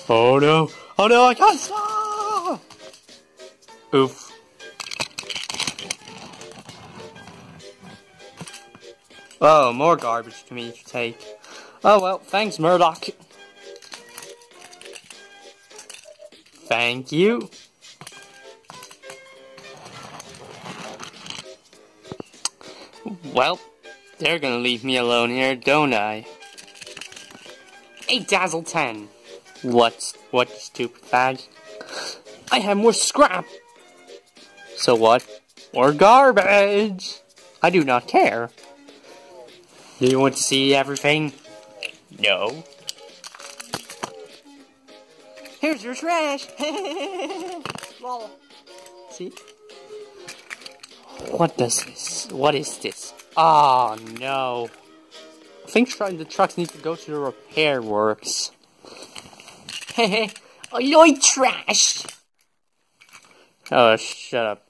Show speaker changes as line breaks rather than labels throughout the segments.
Oh no! Oh no! I can't stop! Oof. Oh, more garbage for me to take. Oh well, thanks, Murdoch. Thank you. Well, they're gonna leave me alone here, don't I? Hey, Dazzle 10. What, you stupid fag? I have more scrap. So what? More garbage. I do not care. Do you want to see everything? No. Here's your trash. Lol. See? What is this? Oh no. I think the trucks need to go to the repair works. Hehe. Oh, you're trash. Oh, shut up.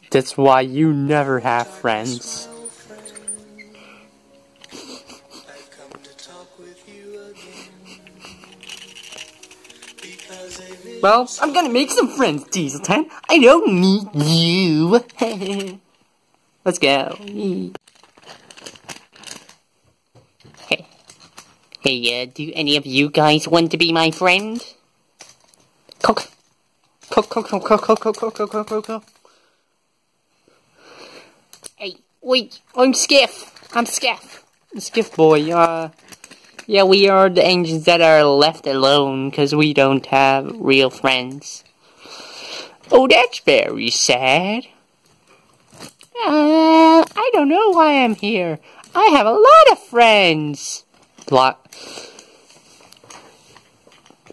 That's why you never have friends. Well, I'm gonna make some friends, Diesel 10. I don't need you. Let's go. Hey, do any of you guys want to be my friend? Coke. Hey, wait, I'm Skiff. I'm Skiff boy. Yeah, we are the angels that are left alone because we don't have real friends. Oh, that's very sad. I don't know why I'm here. I have a lot of friends.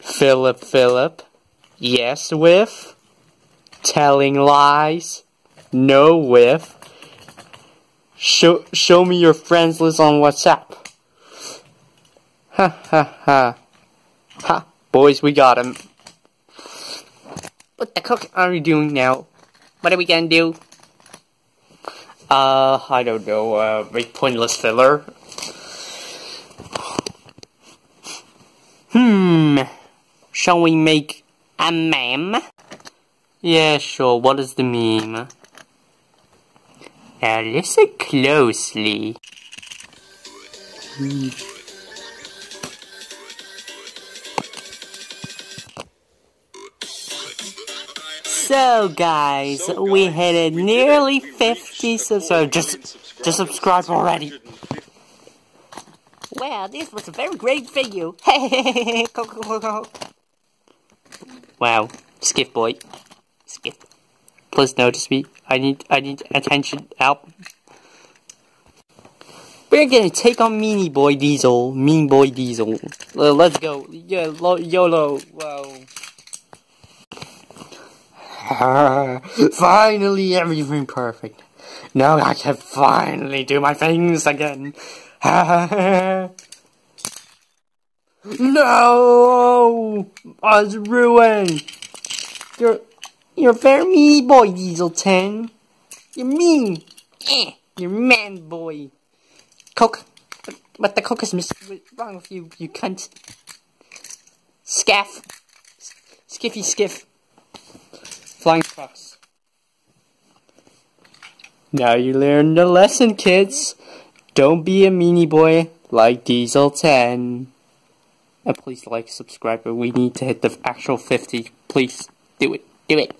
Philip. Yes, Wiff. Telling lies. No, Wiff. Show me your friends list on WhatsApp. Ha. Boys, we got him. What the cook are we doing now? What are we gonna do? I don't know, make pointless filler. Shall we make a meme? Yeah, sure, what is the meme? Now listen closely. So guys, we hit nearly 50 subscribers. Just subscribe already. Wow, this was a very great video. Wow, Skiff boy, Skiff. Please notice me. I need attention. Help. We're gonna take on Mean Boy Diesel. Let's go. Yeah, YOLO. Wow. Finally, everything perfect. Now I can finally do my things again. No! I was ruined. You're very mean, boy, Diesel 10. You're mean. You're man, boy. Coke. What the coke is wrong with you, you cunt? Skiff. Skiff. Flying trucks. Now you learned the lesson, kids. Don't be a meanie boy like Diesel 10. And please like, subscribe, but we need to hit the actual 50. Please, do it.